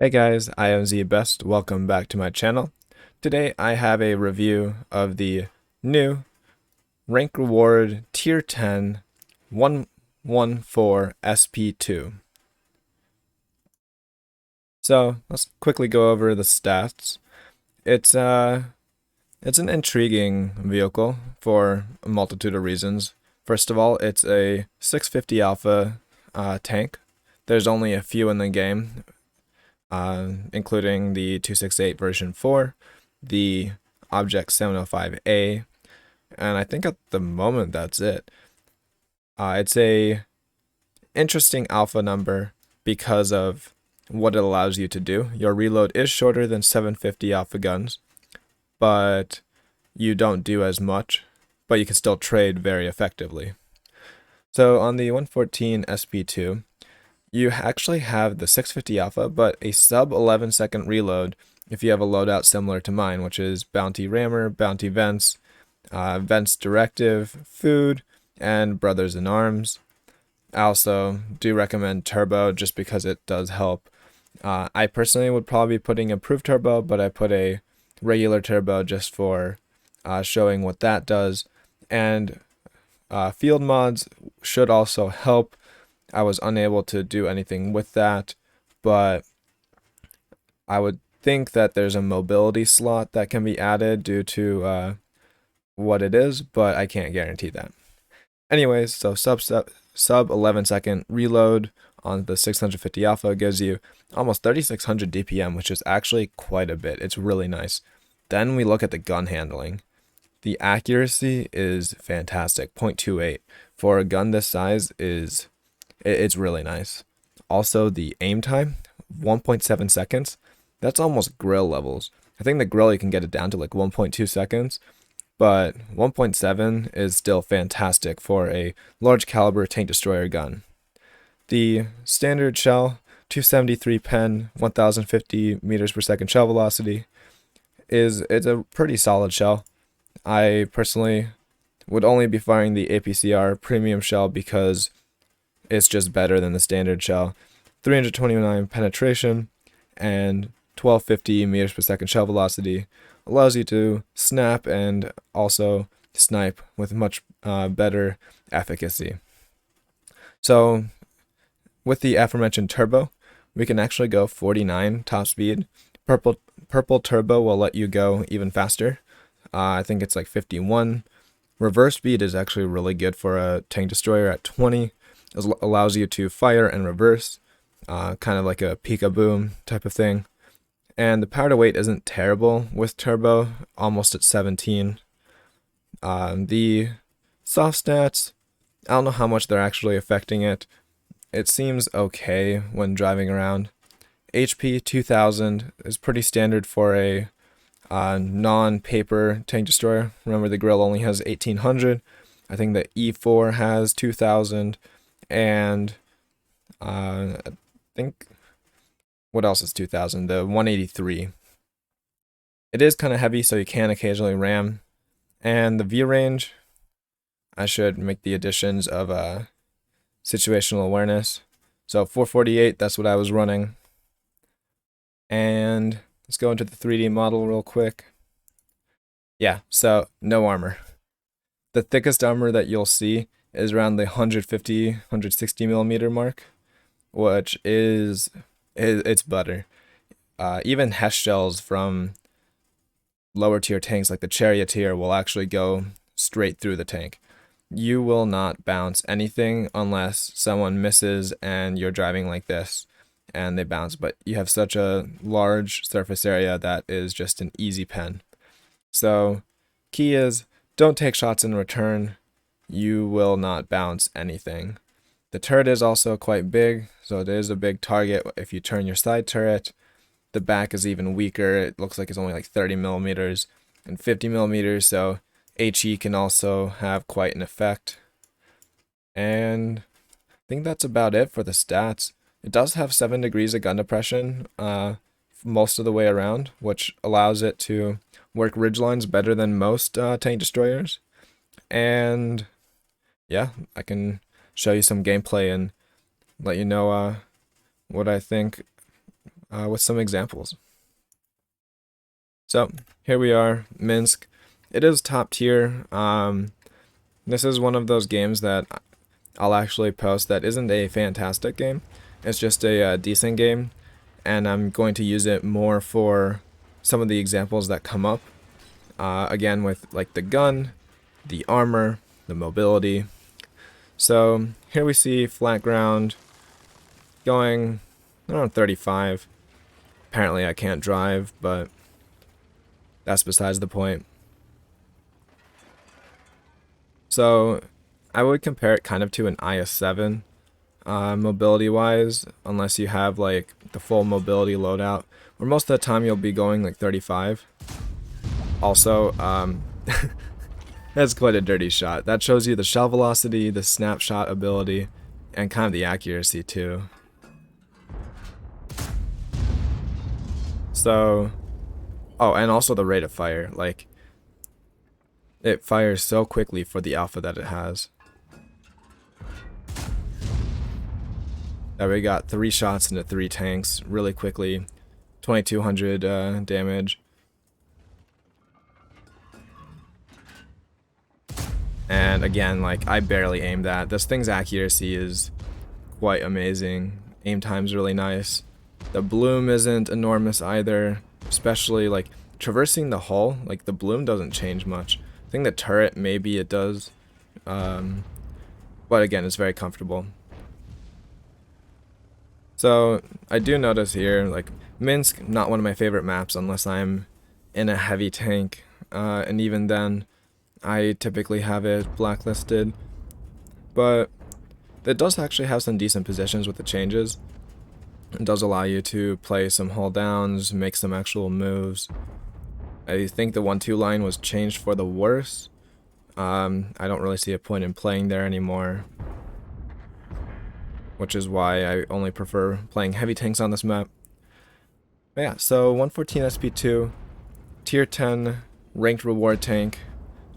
Hey guys, I am ZBest. Welcome back to my channel. Today I have a review of the new Rank Reward Tier 10 114 SP2. So let's quickly go over the stats. It's it's an intriguing vehicle for a multitude of reasons. First of all, it's a 650 Alpha tank. There's only a few in the game, including the 268 version 4, the Object 705A, and I think at the moment that's it. It's a interesting alpha number because of what it allows you to do. Your reload is shorter than 750 alpha guns, but you don't do as much, but you can still trade very effectively. So on the 114 SP2, you actually have the 650 alpha, but a sub 11-second reload if you have a loadout similar to mine, which is Bounty Rammer, Bounty Vents, Vents Directive, Food, and Brothers in Arms. I also do recommend Turbo just because it does help. I personally would probably be putting Improved Turbo, but I put a regular Turbo just for showing what that does. And field mods should also help. I was unable to do anything with that, but I would think that there's a mobility slot that can be added due to what it is, but I can't guarantee that. Anyways, so sub 11-second reload on the 650 alpha gives you almost 3600 DPM, which is actually quite a bit. It's really nice. Then we look at the gun handling. The accuracy is fantastic. 0.28 for a gun this size it's really nice. Also, the aim time, 1.7 seconds. That's almost grill levels. I think the grill you can get it down to like 1.2 seconds, but 1.7 is still fantastic for a large caliber tank destroyer gun. The standard shell, 273 pen, 1050 meters per second shell velocity, it's a pretty solid shell. I personally would only be firing the APCR premium shell because it's just better than the standard shell. 329 penetration and 1250 meters per second shell velocity allows you to snap and also snipe with much better efficacy. So with the aforementioned turbo, we can actually go 49 top speed. Purple turbo will let you go even faster. I think it's like 51. Reverse speed is actually really good for a tank destroyer at 20. It allows you to fire and reverse, kind of like a peekaboo type of thing. And the power to weight isn't terrible with turbo, almost at 17. The soft stats, I don't know how much they're actually affecting it. It seems okay when driving around. HP 2000 is pretty standard for a non-paper tank destroyer. Remember, the grill only has 1800. I think the E4 has 2000. And I think, what else is 2000? The 183. It is kind of heavy, so you can occasionally ram. And the view range, I should make the additions of situational awareness. So 448, that's what I was running. And let's go into the 3D model real quick. Yeah, so no armor. The thickest armor that you'll see is around the 150, 160 millimeter mark, which is it's butter. Even Hesh shells from lower tier tanks like the Charioteer will actually go straight through the tank. You will not bounce anything unless someone misses and you're driving like this and they bounce, but you have such a large surface area that is just an easy pen. So key is don't take shots in return. You will not bounce anything. The turret is also quite big, so it is a big target if you turn your side turret. The back is even weaker. It looks like it's only like 30 millimeters and 50 millimeters, so HE can also have quite an effect. And I think that's about it for the stats. It does have 7 degrees of gun depression most of the way around, which allows it to work ridgelines better than most tank destroyers. And yeah, I can show you some gameplay and let you know what I think with some examples. So here we are, Minsk. It is top tier. This is one of those games that I'll actually post that isn't a fantastic game. It's just a decent game, and I'm going to use it more for some of the examples that come up. Again, with like the gun, the armor, the mobility. So here we see flat ground going around 35. Apparently I can't drive, but that's besides the point. So I would compare it kind of to an IS-7 mobility wise, unless you have like the full mobility loadout, where most of the time you'll be going like 35. Also, that's quite a dirty shot. That shows you the shell velocity, the snapshot ability, and kind of the accuracy too. So, oh, and also the rate of fire. Like, it fires so quickly for the alpha that it has. There we got 3 shots into 3 tanks really quickly. 2200 damage. And again, like, I barely aimed that. This thing's accuracy is quite amazing. Aim time's really nice. The bloom isn't enormous either, especially like traversing the hull. Like, the bloom doesn't change much. I think the turret, maybe it does. But again, it's very comfortable. So I do notice here, like, Minsk, not one of my favorite maps unless I'm in a heavy tank. And even then, I typically have it blacklisted. But it does actually have some decent positions with the changes. It does allow you to play some hull downs, make some actual moves. I think the 1-2 line was changed for the worse. I don't really see a point in playing there anymore, which is why I only prefer playing heavy tanks on this map. But yeah, so 114 SP2, tier 10 ranked reward tank.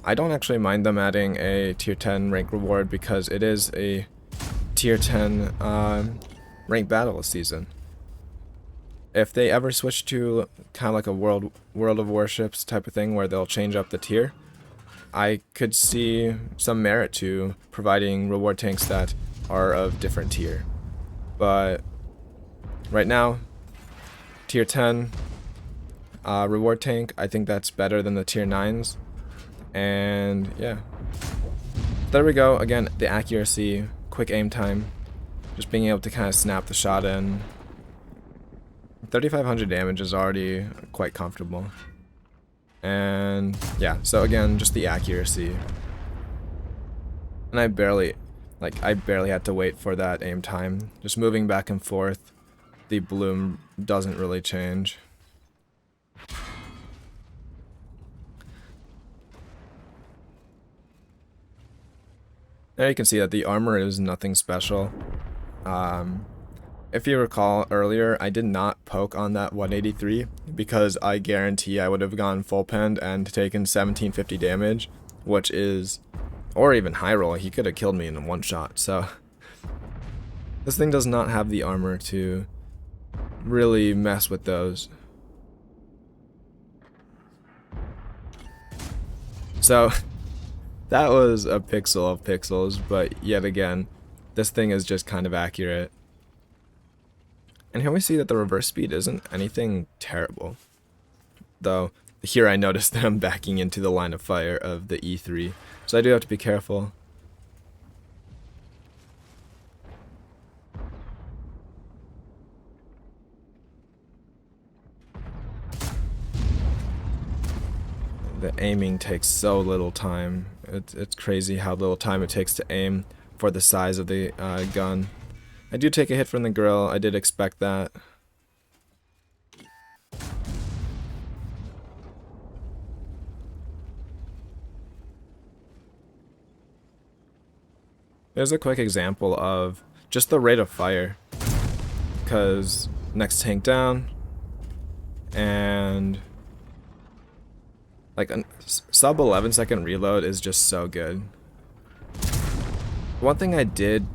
I don't actually mind them adding a tier 10 rank reward because it is a tier 10 ranked battle season. If they ever switch to kind of like a World of Warships type of thing where they'll change up the tier, I could see some merit to providing reward tanks that are of different tier. But right now, tier 10 reward tank, I think that's better than the tier 9s. And yeah, there we go. Again, the accuracy, quick aim time, just being able to kind of snap the shot in. 3500 damage is already quite comfortable. And yeah, so again, just the accuracy. And I barely had to wait for that aim time. Just moving back and forth, the bloom doesn't really change. There you can see that the armor is nothing special. If you recall earlier, I did not poke on that 183 because I guarantee I would have gone full penned and taken 1750 damage, which is, or even high roll, he could have killed me in one shot. So this thing does not have the armor to really mess with those. So that was a pixel of pixels, but yet again, this thing is just kind of accurate. And here we see that the reverse speed isn't anything terrible. Though, here I noticed that I'm backing into the line of fire of the E3, so I do have to be careful. The aiming takes so little time. It's crazy how little time it takes to aim for the size of the gun. I do take a hit from the grill. I did expect that. Here's a quick example of just the rate of fire. Because next tank down, and like a sub 11-second reload is just so good. One thing I did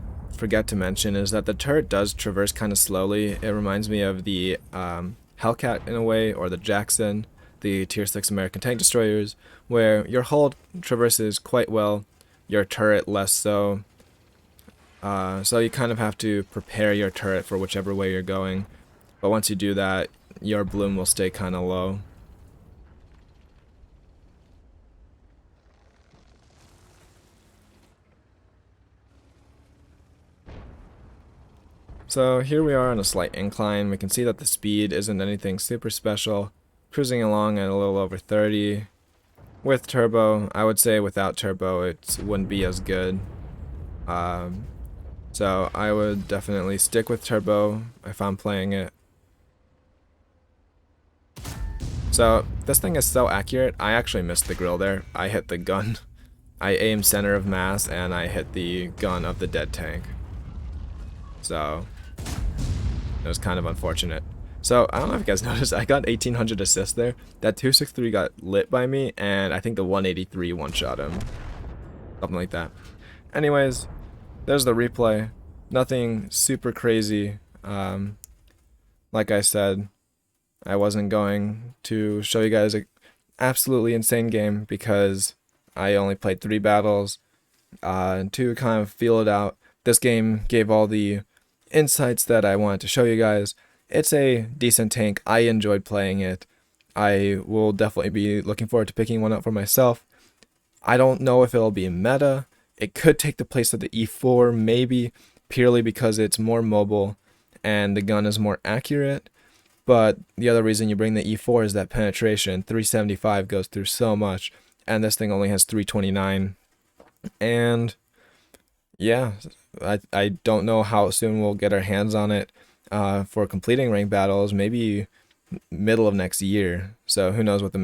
forget to mention is that the turret does traverse kind of slowly. It reminds me of the Hellcat in a way, or the Jackson, the tier 6 American tank destroyers, where your hull traverses quite well, your turret less so. So you kind of have to prepare your turret for whichever way you're going. But once you do that, your bloom will stay kind of low. So here we are on a slight incline. We can see that the speed isn't anything super special. Cruising along at a little over 30. With turbo, I would say without turbo it wouldn't be as good. So I would definitely stick with turbo if I'm playing it. So this thing is so accurate, I actually missed the grill there. I hit the gun. I aimed center of mass and I hit the gun of the dead tank. So it was kind of unfortunate. So I don't know if you guys noticed, I got 1800 assists there. That 263 got lit by me, and I think the 183 one-shot him. Something like that. Anyways, there's the replay. Nothing super crazy. Like I said, I wasn't going to show you guys an absolutely insane game because I only played 3 battles. To kind of feel it out, this game gave all the insights that I wanted to show you guys. It's a decent tank. I enjoyed playing it. I will definitely be looking forward to picking one up for myself. I don't know if it'll be meta. It could take the place of the E4, maybe, purely because it's more mobile and the gun is more accurate. But the other reason you bring the E4 is that penetration. 375 goes through so much, and this thing only has 329. And yeah, I don't know how soon we'll get our hands on it for completing ranked battles, maybe middle of next year. So who knows what the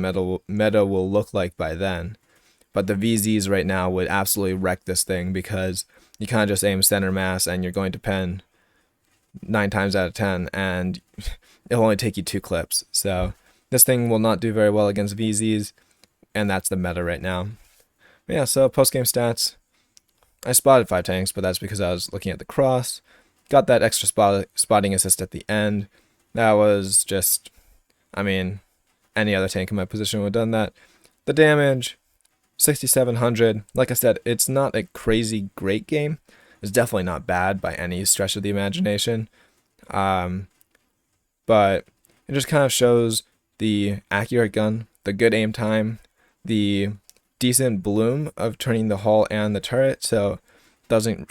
meta will look like by then. But the VZs right now would absolutely wreck this thing because you kind of just aim center mass and you're going to pen 9 times out of 10 and it'll only take you 2 clips. So this thing will not do very well against VZs, and that's the meta right now. But yeah, so post-game stats. I spotted 5 tanks, but that's because I was looking at the cross. Got that extra spotting assist at the end. That was just, I mean, any other tank in my position would have done that. The damage, 6,700. Like I said, it's not a crazy great game. It's definitely not bad by any stretch of the imagination. But it just kind of shows the accurate gun, the good aim time, the decent bloom of turning the hull and the turret, so it doesn't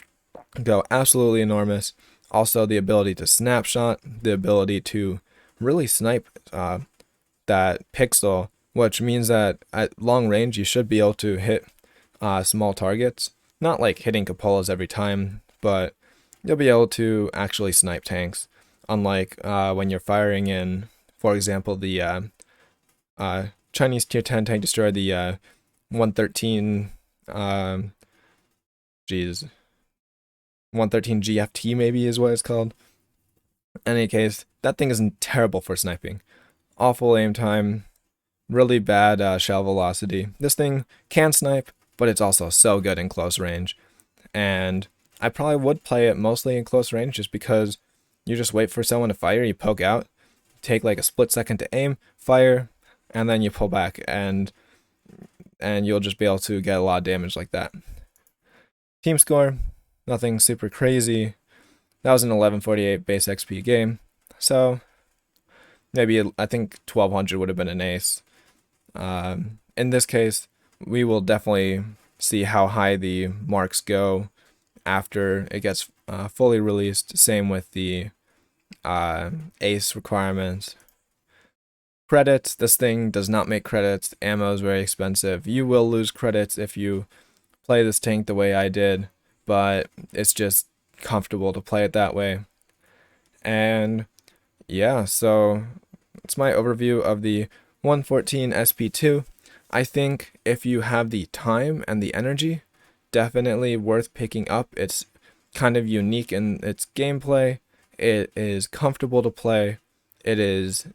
go absolutely enormous. Also the ability to snapshot, the ability to really snipe that pixel, which means that at long range you should be able to hit small targets. Not like hitting cupolas every time, but you'll be able to actually snipe tanks. Unlike when you're firing in, for example, the Chinese tier 10 tank destroyer, the 113 113 GFT maybe is what it's called. In any case, that thing isn't terrible for sniping. Awful aim time, really bad shell velocity. This thing can snipe, but it's also so good in close range. And I probably would play it mostly in close range just because you just wait for someone to fire, you poke out, take like a split second to aim, fire, and then you pull back, and you'll just be able to get a lot of damage like that. Team score, nothing super crazy. That was an 1148 base XP game, so maybe I think 1200 would have been an ace. In this case, we will definitely see how high the marks go after it gets fully released. Same with the ace requirements. Credits, this thing does not make credits. Ammo is very expensive. You will lose credits if you play this tank the way I did, but it's just comfortable to play it that way. And yeah, so it's my overview of the 114 SP2. I think if you have the time and the energy, definitely worth picking up. It's kind of unique in its gameplay. It is comfortable to play. It is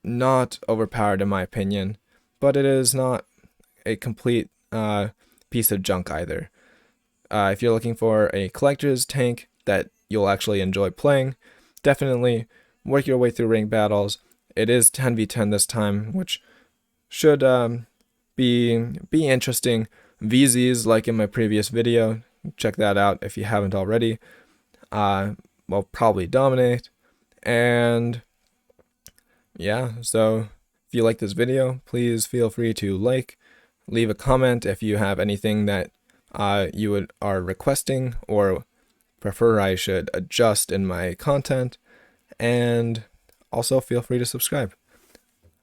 not overpowered in my opinion, but it is not a complete piece of junk either. If you're looking for a collector's tank, that you'll actually enjoy playing, definitely work your way through ranked battles. It is 10v10 this time, which should be interesting. VZs, like in my previous video, check that out if you haven't already. Will probably dominate. And yeah, so if you like this video, please feel free to leave a comment if you have anything that you are requesting or prefer I should adjust in my content, and also feel free to subscribe.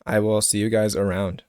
I will see you guys around.